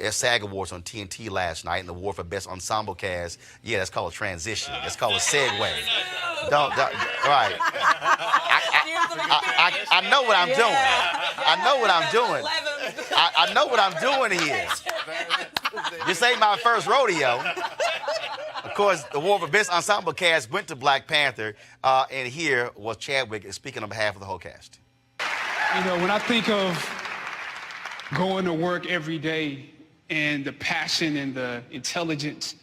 the SAG Awards on TNT last night, and the award for Best Ensemble Cast. Yeah, that's called a transition. That's called a segue. Right. I know what I'm doing. I know what I'm doing. I know what I'm doing here. This ain't my first rodeo. Of course, the award for Best Ensemble Cast went to Black Panther, and here was Chadwick speaking on behalf of the whole cast. You know, when I think of going to work every day and the passion and the intelligence,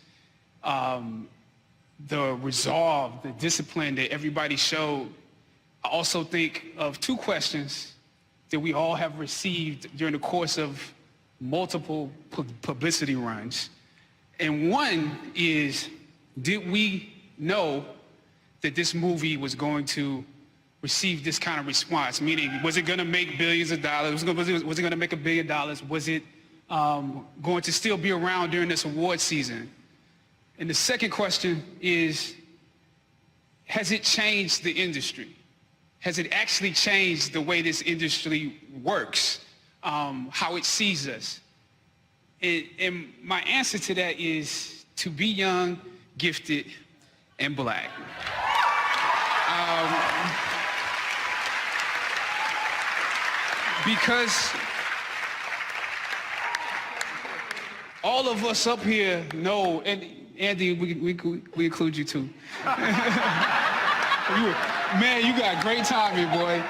the resolve, the discipline that everybody showed, I also think of two questions that we all have received during the course of multiple publicity runs. And one is, did we know that this movie was going to receive this kind of response? Meaning, was it going to make billions of dollars? Was it going to make $1 billion? Was it going to still be around during this award season? And the second question is, has it changed the industry? Has it actually changed the way this industry works, how it sees us? And my answer to that is to be young, gifted, and Black. Because all of us up here know, and Andy, we include you too. Man, you got great timing, boy.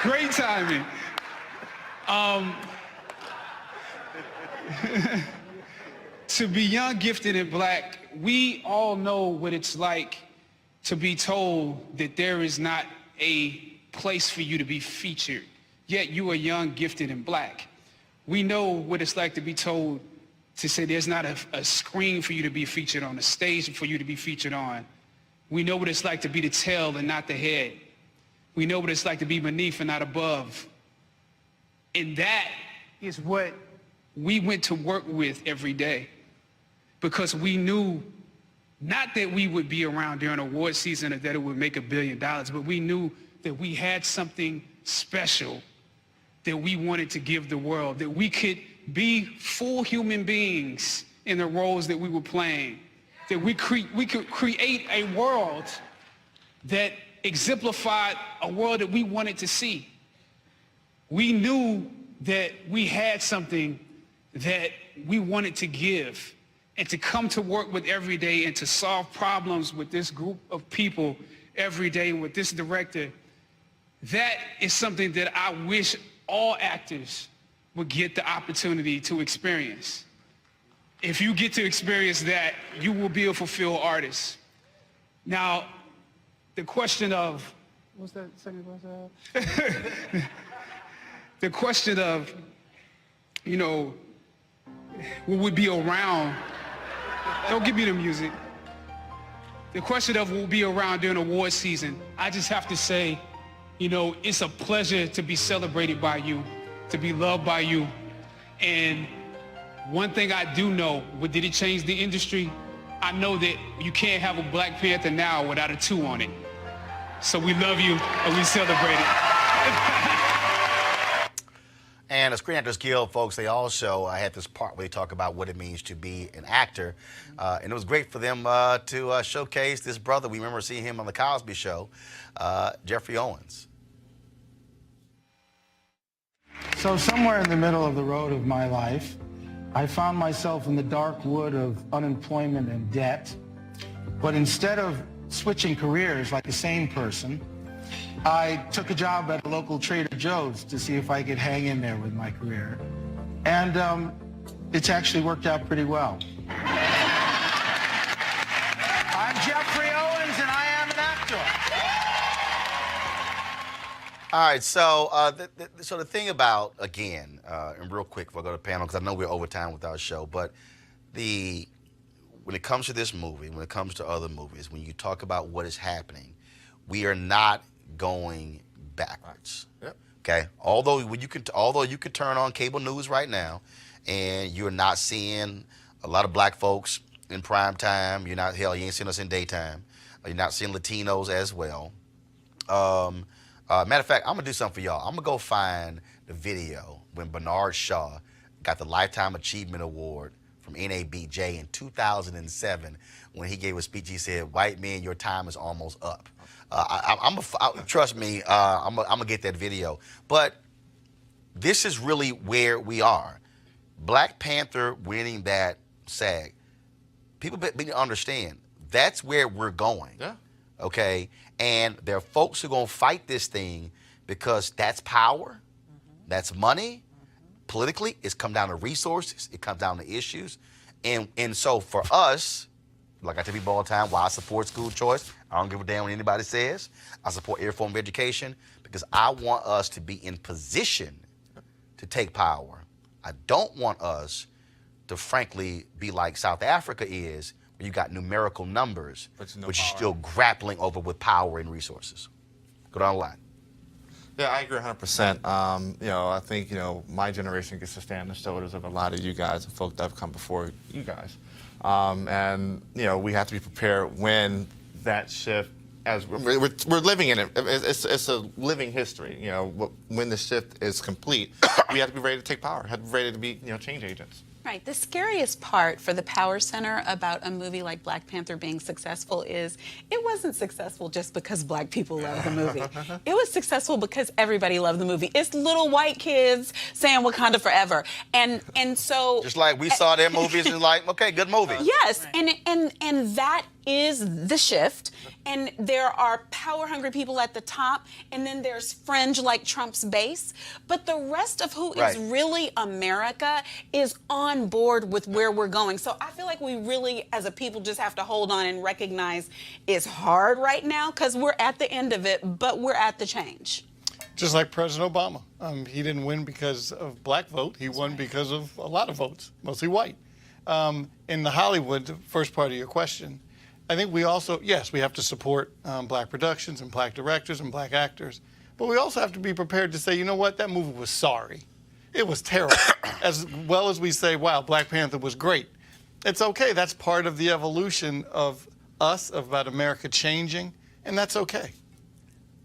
Great timing. To be young, gifted, and Black, we all know what it's like to be told that there is not a place for you to be featured, yet you are young, gifted, and Black. We know what it's like to be told to say there's not a screen for you to be featured on, a stage for you to be featured on. We know what it's like to be the tail and not the head. We know what it's like to be beneath and not above. And that is what we went to work with every day, because we knew not that we would be around during award season or that it would make $1 billion, but we knew that we had something special that we wanted to give the world, that we could be full human beings in the roles that we were playing, that we could create a world that exemplified a world that we wanted to see. We knew that we had something that we wanted to give, and to come to work with every day and to solve problems with this group of people every day with this director, that is something that I wish all actors would get the opportunity to experience. If you get to experience that, you will be a fulfilled artist. Now, the question of, what's that second question? The question of, you know, will we be around? Don't give me the music. The question of will we be around during award season, I just have to say, you know, it's a pleasure to be celebrated by you, to be loved by you. And one thing I do know, did it change the industry? I know that you can't have a Black Panther now without a 2 on it. So we love you and we celebrate it. And the Screen Actors Guild folks, they also had this part where they talk about what it means to be an actor. And it was great for them to showcase this brother. We remember seeing him on The Cosby Show, Jeffrey Owens. So somewhere in the middle of the road of my life, I found myself in the dark wood of unemployment and debt. But instead of switching careers like a sane person, I took a job at a local Trader Joe's to see if I could hang in there with my career. And it's actually worked out pretty well. I'm Jeffrey Owens, and I am an actor. All right, so the thing about, again, and real quick before I go to the panel, because I know we're over time with our show, but when it comes to this movie, when it comes to other movies, when you talk about what is happening, we are not going backwards. Yep. Okay. Although you could turn on cable news right now, and you're not seeing a lot of Black folks in prime time. You ain't seeing us in daytime. You're not seeing Latinos as well. Matter of fact, I'm gonna do something for y'all. I'm gonna go find the video when Bernard Shaw got the Lifetime Achievement Award from NABJ in 2007 when he gave a speech. He said, "White men, your time is almost up." Trust me, I'm gonna get that video. But this is really where we are. Black Panther winning that SAG. People need to understand that's where we're going. Yeah. Okay? And there are folks who are going to fight this thing because that's power, that's money. Politically, it's come down to resources, it comes down to issues. And so for us, like I tell people all the time, why I support school choice, I don't give a damn what anybody says. I support every form of education because I want us to be in position to take power. I don't want us to frankly be like South Africa is, where you got numerical numbers, but you're still grappling over with power and resources. Go down the line. Yeah, I agree 100%. You know, I think, you know, my generation gets to stand on the shoulders of a lot of you guys and folk that have come before you guys. And, you know, we have to be prepared when that shift, as we're living in it, it's a living history. You know, when the shift is complete, we have to be ready to take power, have to be ready to be, you know, change agents. Right. The scariest part for the Power Center about a movie like Black Panther being successful is it wasn't successful just because black people loved the movie. It was successful because everybody loved the movie. It's little white kids saying Wakanda forever. And so just like we saw their movies and like, okay, good movie. Yes, and that is the shift. And there are power-hungry people at the top, and then there's fringe like Trump's base. But the rest of who is really America is on board with where we're going. So I feel like we really, as a people, just have to hold on and recognize it's hard right now because we're at the end of it, but we're at the change. Just like President Obama. He didn't win because of black vote. He won because of a lot of votes, mostly white. In the Hollywood, the first part of your question, I think we also, yes, we have to support black productions and black directors and black actors, but we also have to be prepared to say, you know what, that movie was sorry. It was terrible. As well as we say, wow, Black Panther was great. It's okay. That's part of the evolution of us, about America changing, and that's okay.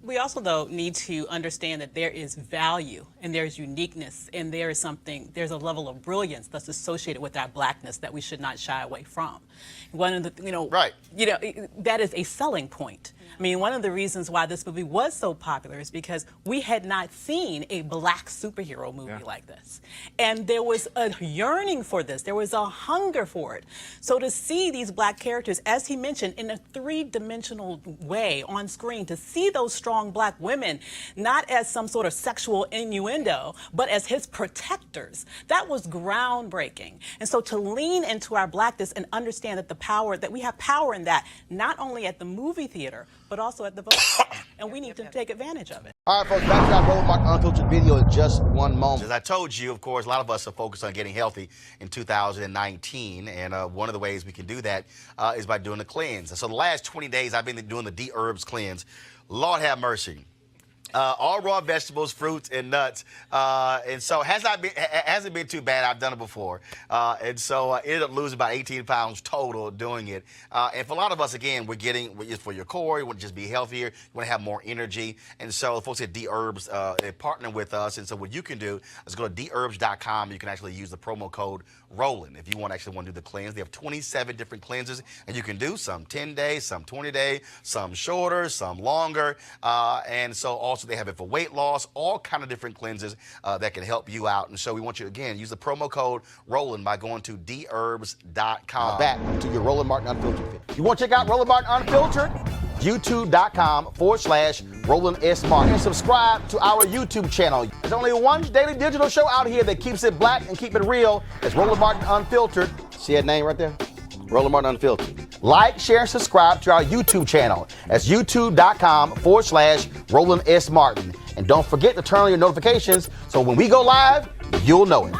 We also, though, need to understand that there is value and there's uniqueness and there's a level of brilliance that's associated with our blackness that we should not shy away from. One of the, that is a selling point. I mean, one of the reasons why this movie was so popular is because we had not seen a black superhero movie like this. And there was a yearning for this. There was a hunger for it. So to see these black characters, as he mentioned, in a three-dimensional way on screen, to see those strong black women, not as some sort of sexual innuendo, but as his protectors, that was groundbreaking. And so to lean into our blackness and understand that that we have power in that, not only at the movie theater, but also at the vote. And we need to take advantage of it. All right, folks, back to our Roland Martin Unfiltered video in just one moment. As I told you, of course, a lot of us are focused on getting healthy in 2019, and one of the ways we can do that is by doing a cleanse. And so the last 20 days, I've been doing the D-Herbs cleanse. Lord have mercy. All raw vegetables, fruits, and nuts. And so hasn't been too bad. I've done it before. And so I ended up losing about 18 pounds total doing it. And for a lot of us, again, we're getting, it's for your core, you want to just be healthier, you want to have more energy. And so folks at D-Herbs, they're partnering with us. And so what you can do is go to dherbs.com. You can actually use the promo code Roland if you want to do the cleanse. They have 27 different cleanses, and you can do some 10 days, some 20 days, some shorter, some longer. And so also they have it for weight loss, all kind of different cleanses that can help you out. And so we want you, again, use the promo code Roland by going to dherbs.com. Back to your Roland Martin Unfiltered video. You want to check out Roland Martin Unfiltered? YouTube.com/Roland S. Martin. And subscribe to our YouTube channel. There's only one daily digital show out here that keeps it black and keep it real. It's Roland Martin Unfiltered. See that name right there? Roland Martin Unfiltered. Like, share, and subscribe to our YouTube channel. That's youtube.com/Roland S. Martin. And don't forget to turn on your notifications so when we go live, you'll know it.